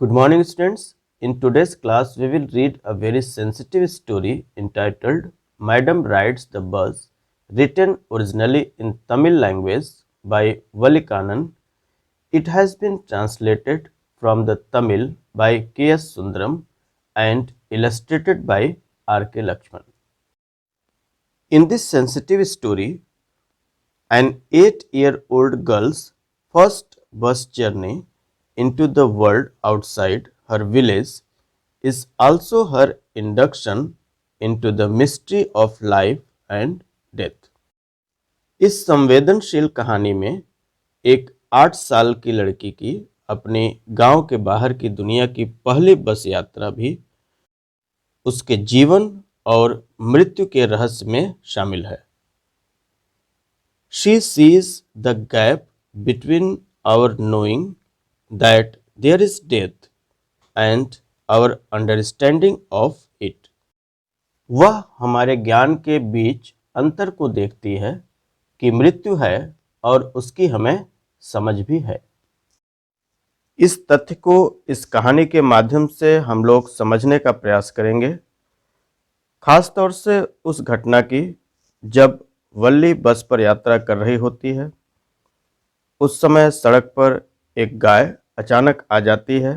Good morning, students. In today's class, we will read a very sensitive story entitled Madam Rides the Bus, written originally in Tamil language by Valikanan. It has been translated from the Tamil by K.S. Sundaram and illustrated by R.K. Lakshman. In this sensitive story, an 8-year-old girl's first bus journey into the world outside her village is also her induction into the mystery of life and death. इस संवेदनशील कहानी में एक 8 साल की लड़की की अपने गांव के बाहर की दुनिया की पहली बस यात्रा भी उसके जीवन और मृत्यु के रहस्य में शामिल है। She sees the gap between our knowing that there is death and our understanding of it. वह हमारे ज्ञान के बीच अंतर को देखती है कि मृत्यु है और उसकी हमें समझ भी है। इस तथ्य को इस कहानी के माध्यम से हम लोग समझने का प्रयास करेंगे, खास तौर से उस घटना की जब वल्ली बस पर यात्रा कर रही होती है। उस समय सड़क पर एक गाय अचानक आ जाती है।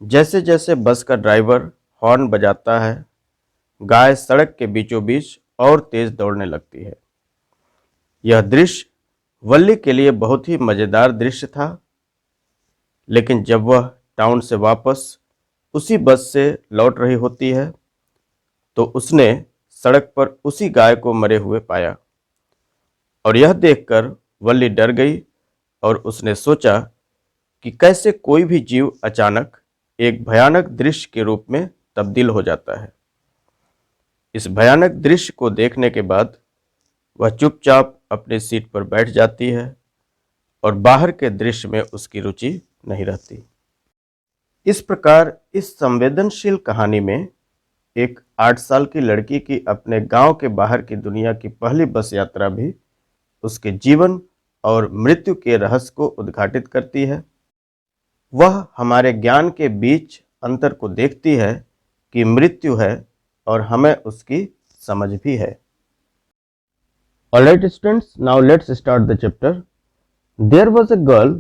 जैसे जैसे बस का ड्राइवर हॉर्न बजाता है, गाय सड़क के बीचों बीच और तेज दौड़ने लगती है। यह दृश्य वल्ली के लिए बहुत ही मज़ेदार दृश्य था, लेकिन जब वह टाउन से वापस उसी बस से लौट रही होती है तो उसने सड़क पर उसी गाय को मरे हुए पाया और यह देखकर वल्ली डर गई और उसने सोचा कि कैसे कोई भी जीव अचानक एक भयानक दृश्य के रूप में तब्दील हो जाता है। इस भयानक दृश्य को देखने के बाद वह चुपचाप अपनी सीट पर बैठ जाती है और बाहर के दृश्य में उसकी रुचि नहीं रहती। इस प्रकार इस संवेदनशील कहानी में एक 8 साल की लड़की की अपने गांव के बाहर की दुनिया की पहली बस यात्रा भी उसके जीवन और मृत्यु के रहस्य को उद्घाटित करती है। वह हमारे ज्ञान के बीच अंतर को देखती है कि मृत्यु है और हमें उसकी समझ भी है। Alright students, now let's start the chapter. There was a girl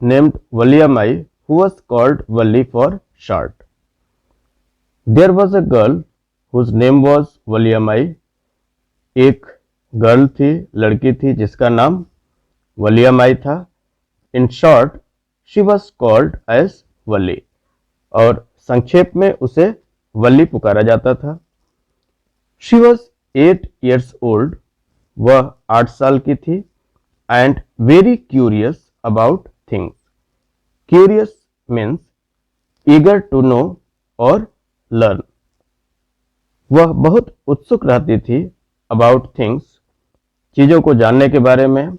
named Valiamai who was called Valli for short. There was a girl whose name was Valiamai. एक गर्ल थी, लड़की थी जिसका नाम वलियामाई था। In short she was called as Valli और संक्षेप में उसे वल्ली पुकारा जाता था। शी वॉज 8 years old, वह 8 साल की थी। And very curious about things. Curious means eager to know और लर्न। वह बहुत उत्सुक रहती थी अबाउट थिंग्स, चीज़ों को जानने के बारे में।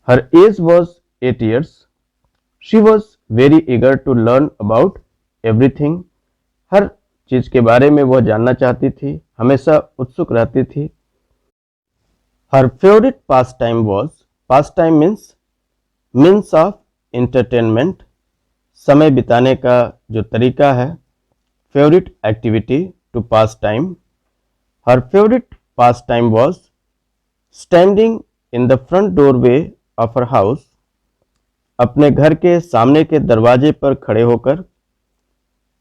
Her age was 8 years. She was very eager to learn about everything. हर चीज़ के बारे में वह जानना चाहती थी, हमेशा उत्सुक रहती थी। Her favourite pass time was, pastime means of entertainment, समय बिताने का जो तरीका है। Favourite activity to pass time. Her favourite pass time was standing in the front doorway of her house, अपने घर के सामने के दरवाजे पर खड़े होकर।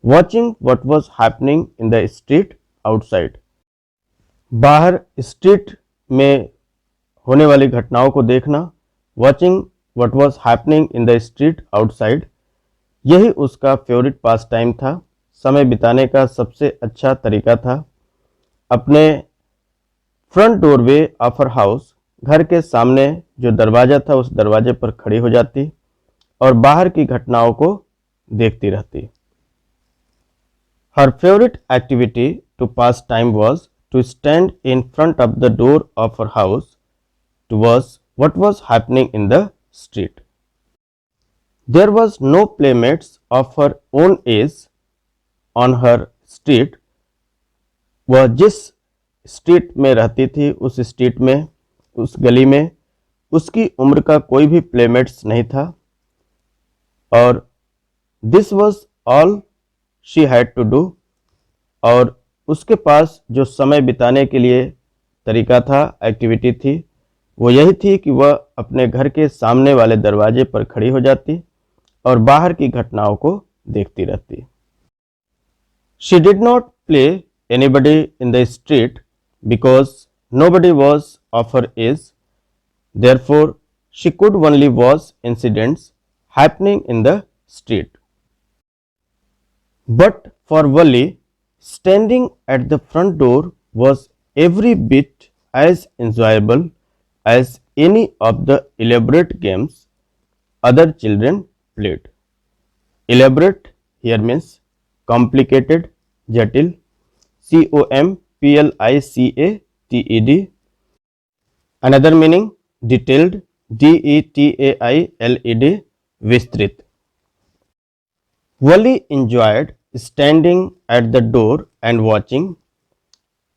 Watching what was happening in the street outside, बाहर स्ट्रीट में होने वाली घटनाओं को देखना। Watching what was happening in the street outside, यही उसका फेवरेट पास टाइम था, समय बिताने का सबसे अच्छा तरीका था। अपने front doorway of her house, घर के सामने जो दरवाज़ा था उस दरवाजे पर खड़ी हो जाती और बाहर की घटनाओं को देखती रहती। Her favourite activity to pass time was to stand in front of the door of her house to watch what was happening in the street. There was no playmates of her own age on her street. वह जिस street में रहती थी, उस street में, उस गली में उसकी उम्र का कोई भी प्लेमेट्स नहीं था। और this was all she had to do, और उसके पास जो समय बिताने के लिए तरीका था, एक्टिविटी थी, वो यही थी कि वह अपने घर के सामने वाले दरवाजे पर खड़ी हो जाती और बाहर की घटनाओं को देखती रहती। She did not play anybody in the street because nobody was of her age. Therefore, she could only watch incidents happening in the street. But for Wally, standing at the front door was every bit as enjoyable as any of the elaborate games other children played. Elaborate here means complicated, जटिल, COMPLICATED. Another meaning detailed, DETAILED, विस्तृत. Wally enjoyed standing at the door and watching.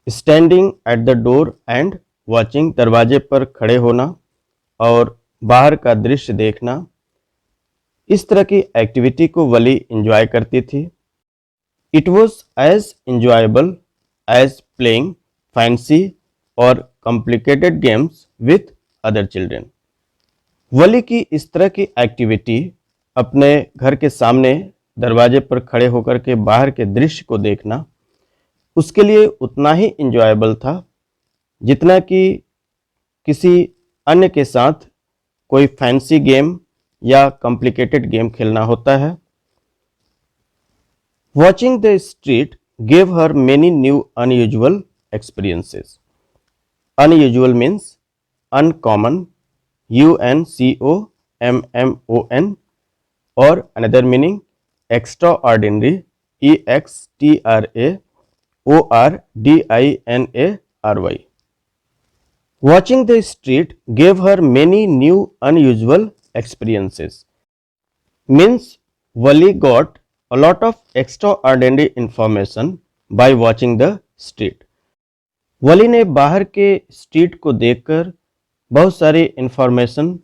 Standing at the door and watching, दरवाजे पर खड़े होना और बाहर का दृश्य देखना, इस तरह की एक्टिविटी को वली एंजॉय करती थी। It was as enjoyable as playing fancy or complicated games with other children. वली की इस तरह की एक्टिविटी, अपने घर के सामने दरवाजे पर खड़े होकर के बाहर के दृश्य को देखना, उसके लिए उतना ही इंजॉयबल था जितना कि किसी अन्य के साथ कोई फैंसी गेम या कॉम्प्लिकेटेड गेम खेलना होता है। Watching the street gave her many new unusual experiences. Unusual means uncommon, UNCOMMON, or another meaning extraordinary, EXTRAORDINARY. Watching the street gave her many new unusual experiences means Wally got a lot of extraordinary information by watching the street. वली ने बाहर के street को देखकर बहुत सारी information,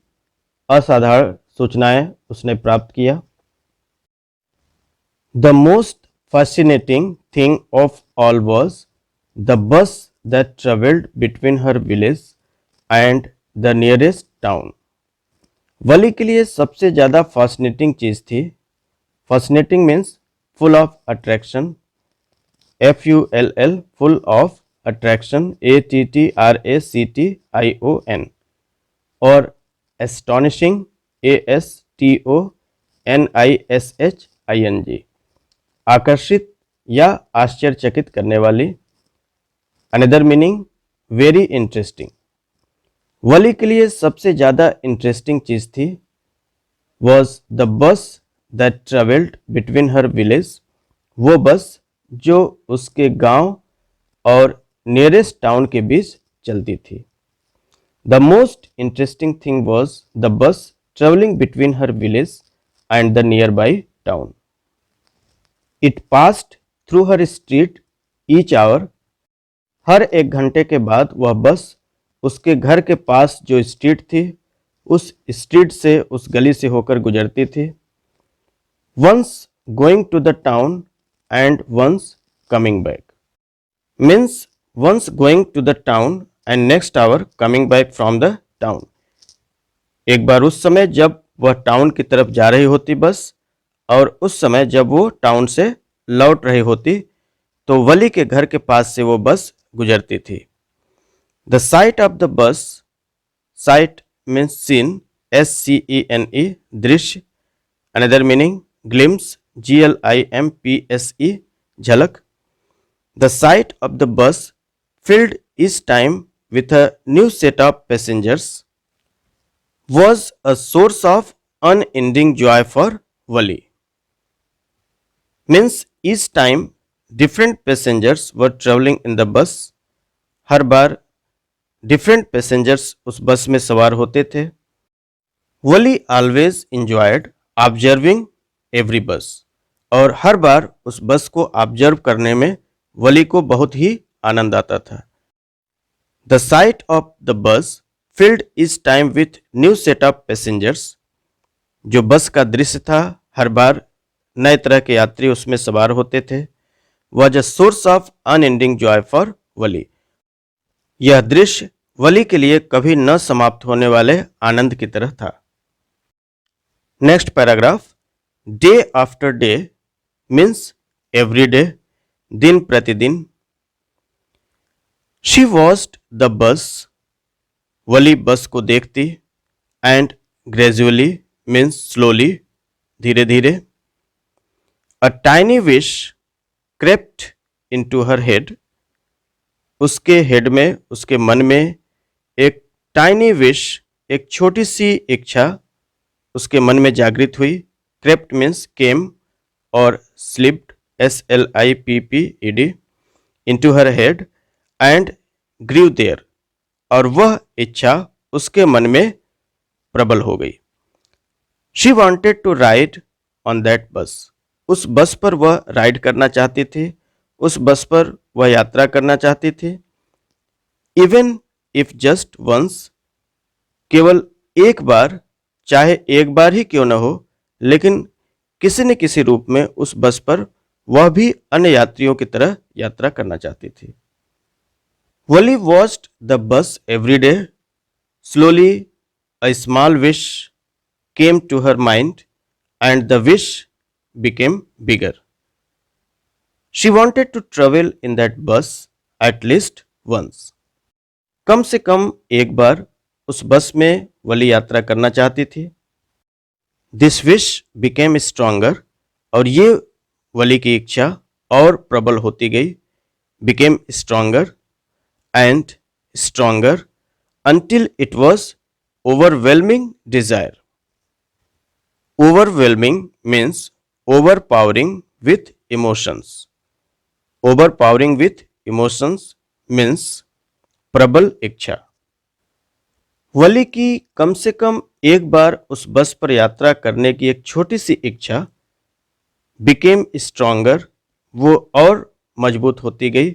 असाधारण सूचनाएं उसने प्राप्त किया। The most fascinating thing of all was the bus that traveled between her village and the nearest town. वली के लिए सबसे ज़्यादा फैसिनेटिंग चीज़ थी, fascinating means full of attraction, FULL, full of attraction, ATTRACTION, और astonishing, ASTONISHING, आकर्षित या आश्चर्यचकित करने वाली। Another meaning very interesting. Valli के लिए सबसे ज़्यादा इंटरेस्टिंग चीज़ थी was the bus that travelled between her village, वो बस जो उसके गांव और नियरेस्ट टाउन के बीच चलती थी। The most interesting thing was the bus travelling between her village and the nearby town. It passed through her street each hour, हर एक घंटे के बाद वह बस उसके घर के पास जो स्ट्रीट थी, उस स्ट्रीट से, उस गली से होकर गुजरती थी। Once going to the town and once coming back means once going to the town and next hour coming back from the town. एक बार उस समय जब वह टाउन की तरफ जा रही होती बस, और उस समय जब वो टाउन से लौट रही होती, तो वली के घर के पास से वो बस गुजरती थी। The sight of the bus, sight means seen, SCENE, दृश्य। Another meaning glimpse, GLIMPSE, झलक। The sight of the bus filled each time with a new set of passengers was a source of unending joy for Wally. Means each time different passengers were traveling in the bus, हर बार different passengers उस bus में सवार होते थे। Valli always enjoyed observing every bus, और हर बार उस बस को ऑब्जर्व करने में वली को बहुत ही आनंद आता था। The site of the bus field each time with new set of passengers, जो बस का दृश्य था हर बार नए तरह के यात्री उसमें सवार होते थे, was a source of unending joy for Valli. यह दृश्य वली के लिए कभी न समाप्त होने वाले आनंद की तरह था। Next paragraph, day after day means every day, दिन प्रतिदिन। शी वॉच्ड द बस, वली बस को देखती, एंड ग्रेजुअली मीन्स स्लोली, धीरे धीरे। A tiny wish crept into her head, उसके हेड में, उसके मन में एक टाइनी विश, एक छोटी सी इच्छा उसके मन में जागृत हुई। क्रेप्ट मीन्स केम, और slipped SLIPPED into her head, and grew there, और वह इच्छा उसके मन में प्रबल हो गई। She wanted to ride on that bus, उस बस पर वह राइड करना चाहती थी, उस बस पर वह यात्रा करना चाहती थी। इवन इफ जस्ट वंस, केवल एक बार, चाहे एक बार ही क्यों न हो, लेकिन किसी न किसी रूप में उस बस पर वह भी अन्य यात्रियों की तरह यात्रा करना चाहती थी। Valli watched the bus every day, slowly a small wish came to her mind and the wish became bigger. She wanted to travel in that bus at least once. कम से कम एक बार उस बस में वली यात्रा करना चाहती थी। This wish became stronger, और ये वली की इच्छा और प्रबल होती गई। Became stronger and stronger until it was overwhelming desire. Overwhelming means overpowering with emotions. Overpowering with emotions means प्रबल इच्छा। वली की कम से कम एक बार उस बस पर यात्रा करने की एक छोटी सी इच्छा became stronger, वो और मजबूत होती गई,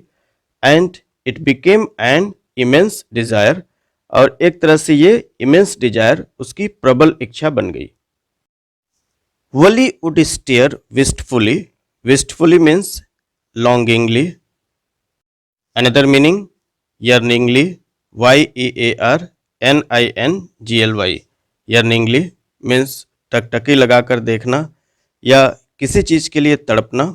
and it became an immense desire, और एक तरह से ये immense desire उसकी प्रबल इच्छा बन गई। Wali would stare wistfully. Wistfully means longingly. Another meaning, yearningly. YEARNINGLY. Yearningly means टकटकी लगाकर देखना या किसी चीज के लिए तड़पना।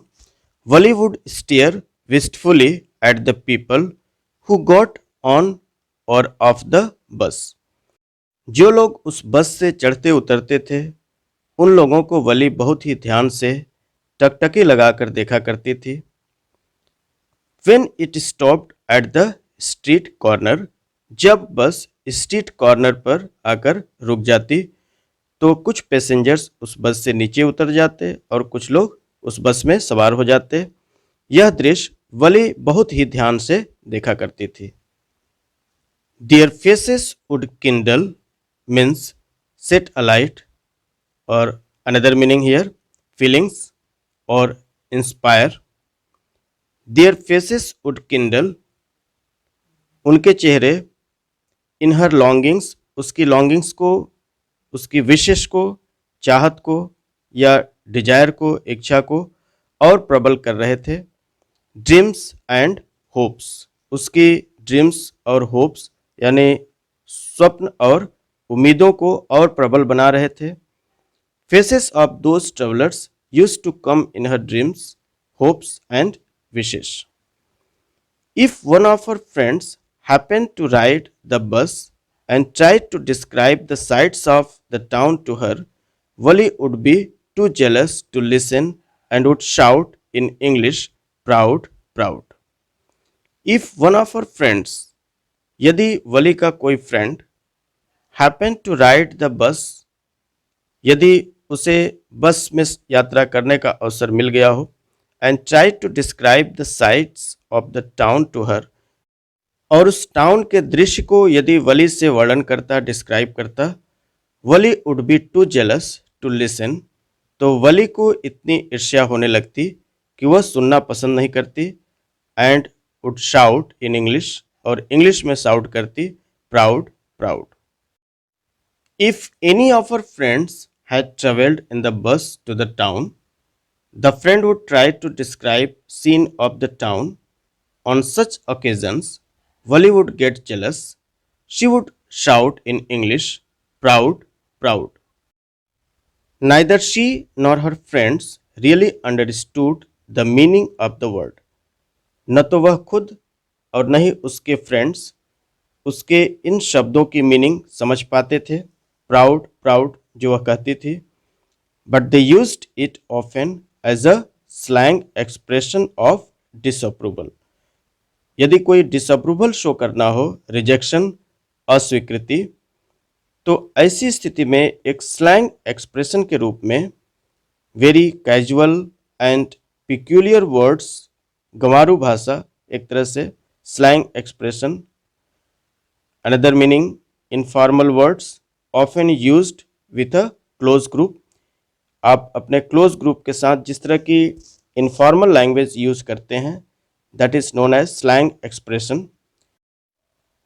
Wali would stare wistfully at the people who got on or off the bus. जो लोग उस बस से चढ़ते उतरते थे, उन लोगों को वली बहुत ही ध्यान से टकटकी लगाकर देखा करती थी। When it stopped at the street corner, जब बस स्ट्रीट कॉर्नर पर आकर रुक जाती, तो कुछ पैसेंजर्स उस बस से नीचे उतर जाते और कुछ लोग उस बस में सवार हो जाते। यह दृश्य वली बहुत ही ध्यान से देखा करती थी। Their faces would kindle means set alight, or another meaning here, feelings or inspire. Their faces would kindle, उनके चेहरे, in her longings, उसकी longings को, उसकी विशेष को, चाहत को या डिजायर को, इच्छा को और प्रबल कर रहे थे। ड्रीम्स एंड होप्स, उसकी ड्रीम्स और होप्स यानी स्वप्न और उम्मीदों को और प्रबल बना रहे थे। Faces of those travelers used to come in her dreams, hopes and wishes. If one of her friends happened to ride the bus and tried to describe the sights of the town to her, Wali would be too jealous to listen and would shout in English, proud, proud. If one of her friends, यदि वली का कोई friend, happened to ride the bus, यदि उसे बस में यात्रा करने का अवसर मिल गया हो, and try to describe the sights of the town to her, और उस टाउन के दृश्य को यदि वली से वर्णन करता, डिस्क्राइब करता, Valli would be too jealous to listen, तो वली को इतनी ईर्ष्या होने लगती कि वह सुनना पसंद नहीं करती, and would shout in English, और इंग्लिश में शाउट करती, proud, proud. If any of her friends had traveled in the bus to the town, The friend would try to describe scene of the town. On such occasions, Wally would get jealous. She would shout in English, proud, proud. Neither she nor her friends really understood the meaning of the word. न तो वह खुद और न ही उसके friends उसके इन शब्दों की मीनिंग समझ पाते थे, प्राउड प्राउड जो वह कहती थी, but they used it often as a slang expression of disapproval. यदि कोई डिसअप्रूवल शो करना हो, रिजेक्शन, अस्वीकृति, तो ऐसी स्थिति में एक स्लैंग एक्सप्रेशन के रूप में very casual and peculiar words, गंवारू भाषा, एक तरह से slang expression, another meaning informal words often used with a close group. आप अपने क्लोज ग्रुप के साथ जिस तरह की इनफॉर्मल लैंग्वेज यूज करते हैं, that is known as slang expression.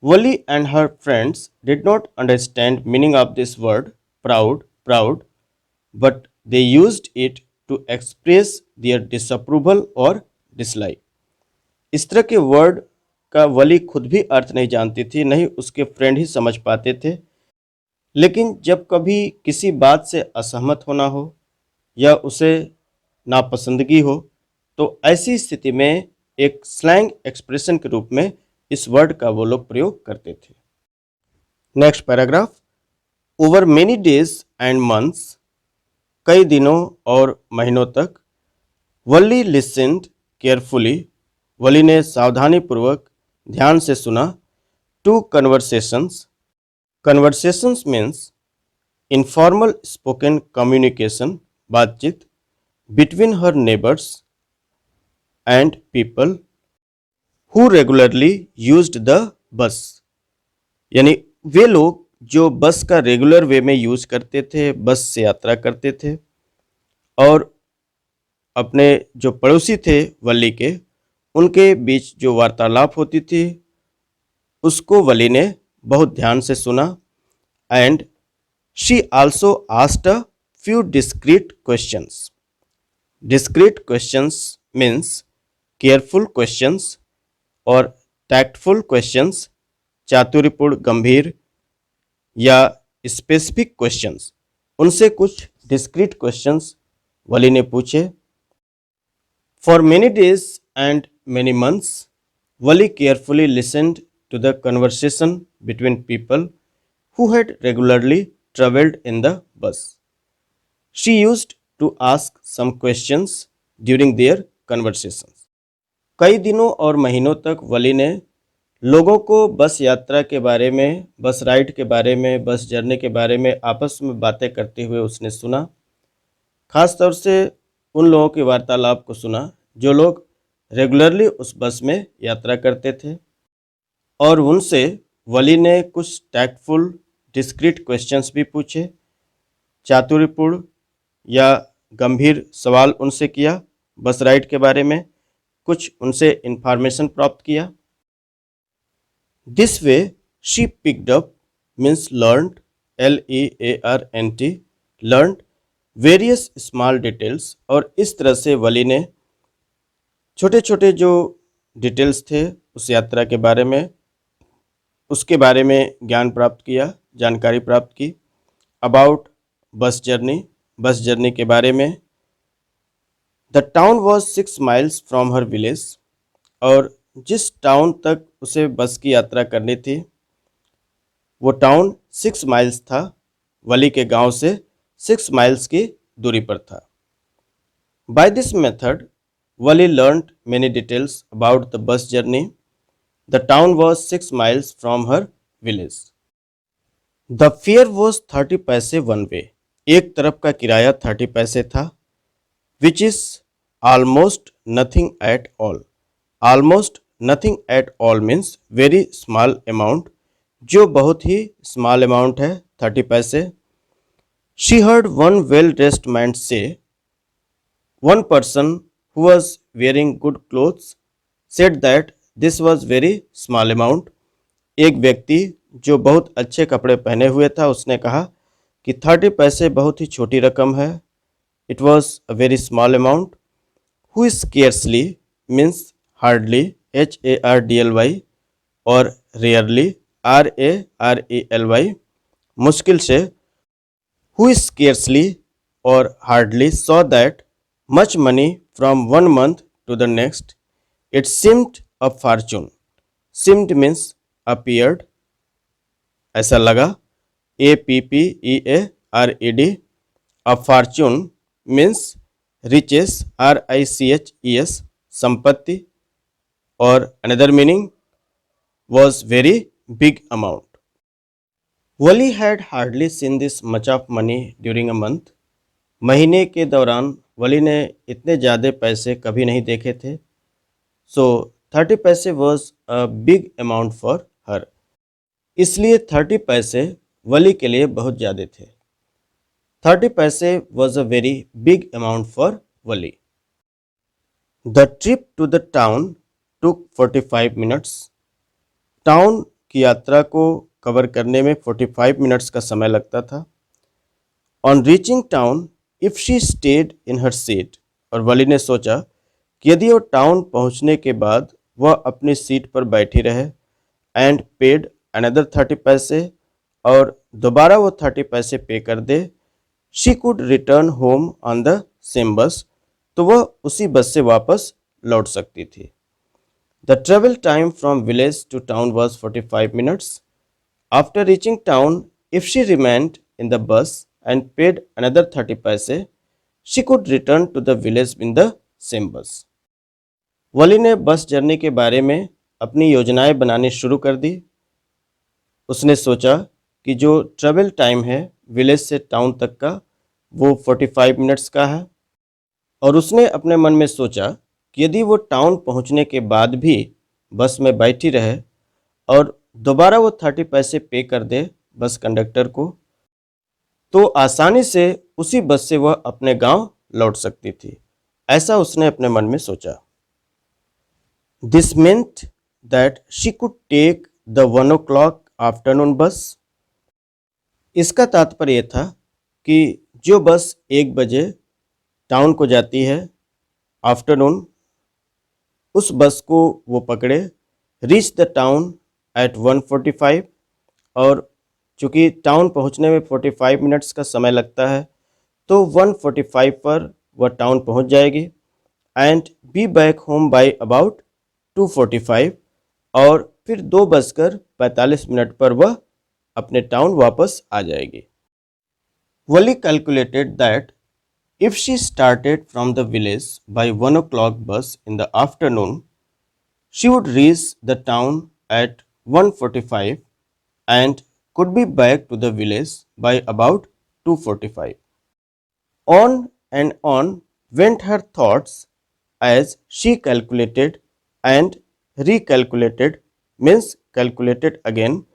Wally and her friends did not understand meaning of this word proud, proud, but they used it to express their disapproval or dislike. इस तरह के word का वली खुद भी अर्थ नहीं जानती थी, नहीं उसके फ्रेंड ही समझ पाते थे। लेकिन जब कभी किसी बात से असहमत होना हो या उसे नापसंदगी हो, तो ऐसी स्थिति में एक स्लैंग एक्सप्रेशन के रूप में इस वर्ड का वो लोग प्रयोग करते थे। Next paragraph. Over many days and months, कई दिनों और महीनों तक, वली लिसन्ड केयरफुली, वली ने सावधानी पूर्वक ध्यान से सुना, to conversations. Conversations means informal spoken communication, बातचीत, between her neighbours and people who regularly used the bus. यानी वे लोग जो बस का रेगुलर वे में यूज करते थे, बस से यात्रा करते थे, और अपने जो पड़ोसी थे वली के, उनके बीच जो वार्तालाप होती थी उसको वली ने बहुत ध्यान से सुना। And she also asked a few discrete questions. Discrete questions means careful questions और टैक्टफुल क्वेश्चंस, चातुर्यपूर्ण, गंभीर या स्पेसिफिक क्वेश्चंस। उनसे कुछ डिस्क्रीट क्वेश्चंस वली ने पूछे। For many days and many months, Valli carefully listened to the conversation between people who had regularly travelled in the bus. She used to ask some questions during their conversations. कई दिनों और महीनों तक वली ने लोगों को बस यात्रा के बारे में, बस राइड के बारे में, बस जर्नी के बारे में आपस में बातें करते हुए उसने सुना। खास तौर से उन लोगों के वार्तालाप को सुना जो लोग रेगुलरली उस बस में यात्रा करते थे, और उनसे वली ने कुछ टैक्टफुल डिस्क्रीट क्वेश्चंस भी पूछे, चातुर्यपूर्ण या गंभीर सवाल उनसे किया बस राइड के बारे में, कुछ उनसे इंफॉर्मेशन प्राप्त किया। This way she picked up means learned, LEARNT, learned various small details. और इस तरह से वली ने छोटे छोटे जो डिटेल्स थे उस यात्रा के बारे में, उसके बारे में ज्ञान प्राप्त किया, जानकारी प्राप्त की। अबाउट बस जर्नी के बारे में। The town was 6 miles from her village, और जिस टाउन तक उसे बस की यात्रा करनी थी वो टाउन 6 माइल्स था, वली के गांव से 6 माइल्स की दूरी पर था। By this method Valli learned many details about the bus journey. The town was 6 miles from her village. The fare was 30 paise one way, एक तरफ का किराया 30 पैसे था। Which is almost nothing at all. Almost nothing at all means very small amount, जो बहुत ही small amount है, 30 पैसे। She heard one well dressed man से, one person who was wearing good clothes said that this was very small amount. एक व्यक्ति जो बहुत अच्छे कपड़े पहने हुए था उसने कहा कि 30 पैसे बहुत ही छोटी रकम है। It was a very small amount. Who scarcely means hardly, HARDLY, और rarely, RARELY, मुश्किल से. Who scarcely or hardly saw that much money from one month to the next. It seemed a fortune. Seemed means appeared. ऐसा लगा. APPEARED. A fortune means riches. RICHES. संपत्ति. और another meaning was very big amount. Wally had hardly seen this much of money during a month. महीने के दौरान वली ने इतने ज़्यादा पैसे कभी नहीं देखे थे. सो 30 paise was a big amount for her. इसलिए 30 पैसे वली के लिए बहुत ज़्यादा थे. 30 paise was a very big amount for Valli. The trip to the town took 45 minutes. Town की यात्रा को कवर करने में 45 मिनट्स का समय लगता था. On reaching town if she stayed in her seat. और वली ने सोचा कि यदि वो टाउन पहुंचने के बाद वह अपनी सीट पर बैठी रहे एंड पेड अनदर 30 पैसे, और दोबारा वो 30 पैसे पे कर दे, she could return home on the same bus. तो वह उसी बस से वापस लौट सकती थी. The travel time from village to town was 45 minutes. After reaching town if she remained in the bus and paid another 30 paise, she could return to the village in the same bus. वली ने बस journey के बारे में अपनी योजनाएं बनानी शुरू कर दी. उसने सोचा कि जो ट्रेवल टाइम है विलेज से टाउन तक का वो 45 मिनट्स का है, और उसने अपने मन में सोचा कि यदि वो टाउन पहुंचने के बाद भी बस में बैठी रहे और दोबारा वो 30 पैसे पे कर दे बस कंडक्टर को, तो आसानी से उसी बस से वह अपने गांव लौट सकती थी. ऐसा उसने अपने मन में सोचा. This meant that she could take the 1 o'clock afternoon bus. इसका तात्पर्य था कि जो बस 1 बजे टाउन को जाती है आफ्टरनून, उस बस को वो पकड़े. Reach the town at 1:45. और चूँकि टाउन पहुंचने में 45 मिनट्स का समय लगता है, तो 1:45 पर वह टाउन पहुंच जाएगी. And be back home by about 2:45. और फिर 2:45 पर वह अपने टाउन वापस आ जाएगी. Valli calculated that if she started from the village by 1 o'clock bus in the afternoon, she would reach the town at 1:45 and could be back to the village by about 2:45. On and on went her thoughts as she calculated and recalculated, means calculated again,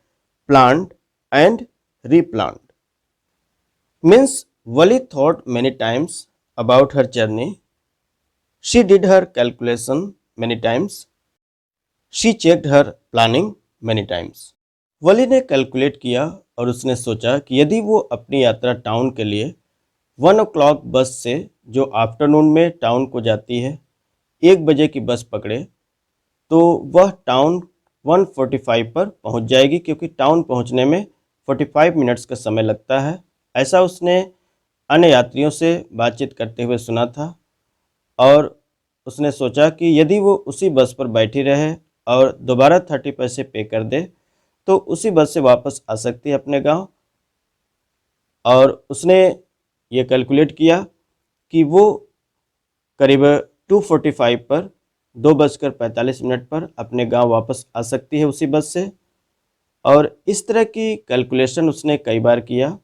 planned and replanned. Means Wali thought many times about her journey. She did her calculation many times. She checked her planning many times. वली ने calculate किया और उसने सोचा कि यदि वो अपनी यात्रा टाउन के लिए 1 o'clock बस से, जो आफ्टरनून में टाउन को जाती है, 1 बजे की बस पकड़े, तो वह टाउन 1:45 पर पहुंच जाएगी, क्योंकि टाउन पहुंचने में 45 मिनट्स का समय लगता है. ऐसा उसने अन्य यात्रियों से बातचीत करते हुए सुना था. और उसने सोचा कि यदि वो उसी बस पर बैठी रहे और दोबारा 30 पैसे पे कर दे, तो उसी बस से वापस आ सकती है अपने गांव. और उसने ये कैलकुलेट किया कि वो करीब 2:45 पर 2:45 पर अपने गांव वापस आ सकती है उसी बस से. और इस तरह की कैलकुलेशन उसने कई बार किया.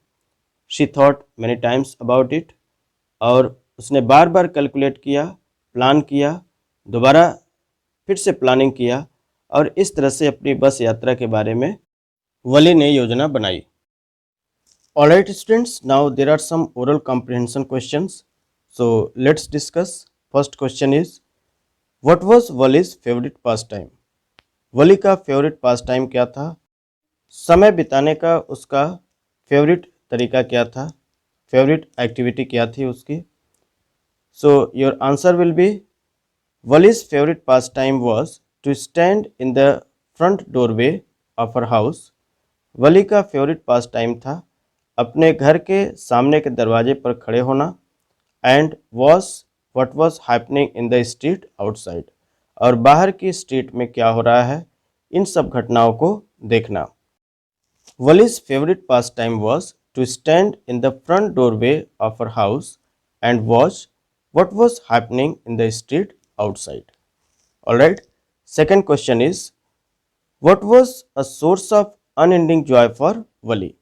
She thought many times about it. और उसने बार बार कैलकुलेट किया, प्लान किया, दोबारा फिर से प्लानिंग किया, और इस तरह से अपनी बस यात्रा के बारे में वली ने योजना बनाई. Alright students, now there are some oral comprehension questions. So let's discuss. First question is, what was Valli's favourite pastime? Valli का फेवरेट पास टाइम क्या था? समय बिताने का उसका फेवरेट तरीका क्या था? फेवरेट एक्टिविटी क्या थी उसकी? So your answer will be Wally's favorite pastime was to stand in the front doorway of her house. वली का फेवरेट पास टाइम था अपने घर के सामने के दरवाजे पर खड़े होना and what was happening in the street outside, और बाहर की स्ट्रीट में क्या हो रहा है इन सब घटनाओं को देखना। Valli's favourite pass time was to stand in the front doorway of her house and watch what was happening in the street outside. Alright, second question is, what was a source of unending joy for वली?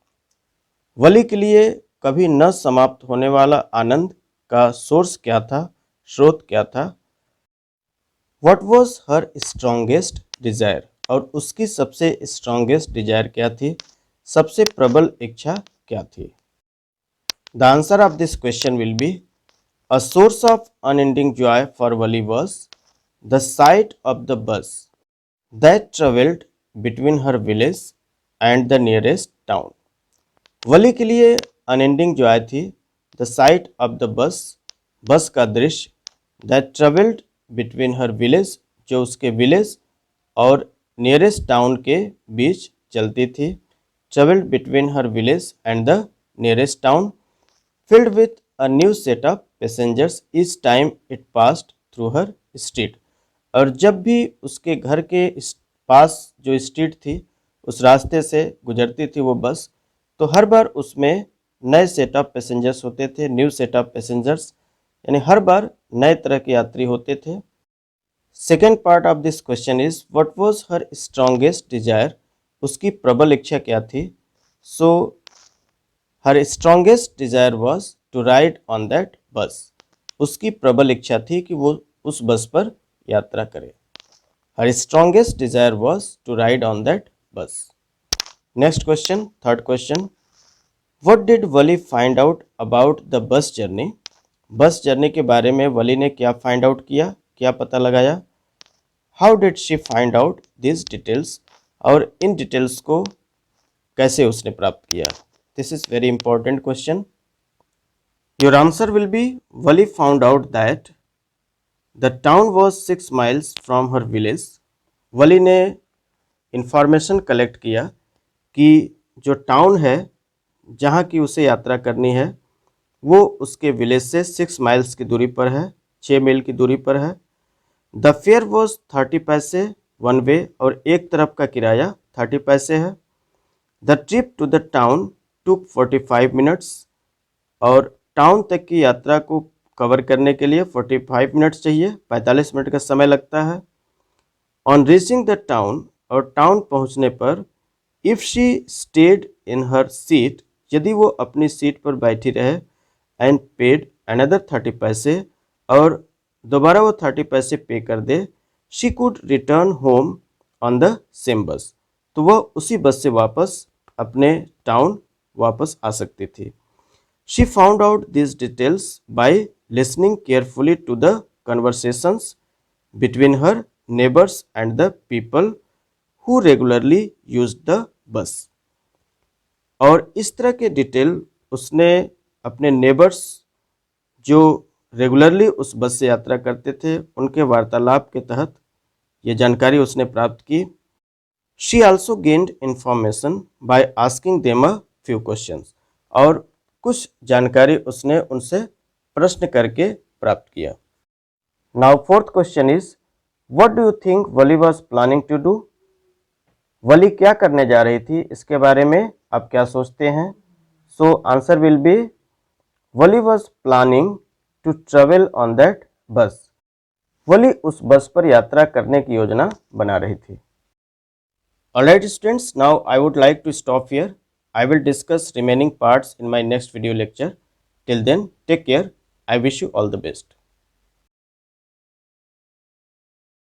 वली के लिए कभी न समाप्त होने वाला आनंद का source क्या था, स्रोत क्या था? What was her strongest desire? और उसकी सबसे स्ट्रॉन्गेस्ट डिजायर क्या थी, सबसे प्रबल इच्छा क्या थी? The answer of this question will be, a source of unending joy for Wali was the sight of the bus that travelled between her village and the nearest town. वली के लिए unending Joy थी the site of the bus, बस का दृश्य that travelled between her village, जो उसके village और nearest town के बीच चलती थी। Travelled between her village and the nearest town, filled with a new set of passengers each time it passed through her street. और जब भी उसके घर के पास जो स्ट्रीट थी उस रास्ते से गुजरती थी वो बस, तो हर बार उसमें नए सेट ऑफ पैसेंजर्स होते थे, न्यू सेट ऑफ पैसेंजर्स, यानी हर बार नए तरह के यात्री होते थे। Second part of this question is what was her strongest desire, उसकी प्रबल इच्छा क्या थी? So her strongest desire was to ride on that bus, उसकी प्रबल इच्छा थी कि वो उस बस पर यात्रा करे। Her strongest desire was to ride on that bus. Next question, third question, what did Wally find out about the bus journey? Bus journey के बारे में वली ने क्या फाइंड आउट किया, क्या पता लगाया? How did she find out this details, और इन डिटेल्स को कैसे उसने प्राप्त किया? This is very important question. Your answer will be, Wali found out that the town was 6 miles from her village. वली ने इंफॉर्मेशन कलेक्ट किया कि जो टाउन है जहाँ की उसे यात्रा करनी है वो उसके विलेज से 6 माइल्स की दूरी पर है, 6 मील की दूरी पर है। The fare was 30 paise one way, और एक तरफ का किराया 30 पैसे है। The trip to the town took 45 minutes, और टाउन तक की यात्रा को कवर करने के लिए 45 मिनट्स चाहिए, 45 मिनट का समय लगता है। ऑन रीचिंग द टाउन, और टाउन पहुंचने पर, if she stayed in her seat, यदि वो अपनी सीट पर बैठी रहे, एंड पेड अनदर 30 पैसे, और दोबारा वो 30 पैसे पे कर दे, she could return home on the same bus, तो वह उसी बस से वापस अपने टाउन वापस आ सकती थी। She found out this details by listening carefully to the conversations between her neighbours and the people who regularly used the bus. और इस तरह के डिटेल उसने अपने नेबर्स जो रेगुलरली उस बस से यात्रा करते थे उनके वार्तालाप के तहत ये जानकारी उसने प्राप्त की। She also gained information by asking them a few questions, और कुछ जानकारी उसने उनसे प्रश्न करके प्राप्त किया। Now fourth question is, what do you think Wally was planning to do? Wally क्या करने जा रही थी, इसके बारे में आप क्या सोचते हैं? So answer will be, Valli was planning to travel on that bus. Valli उस बस पर यात्रा करने की योजना बना रही थी। Alright students, now I would like to stop here. I will discuss remaining parts in my next video lecture. Till then, take care. I wish you all the best.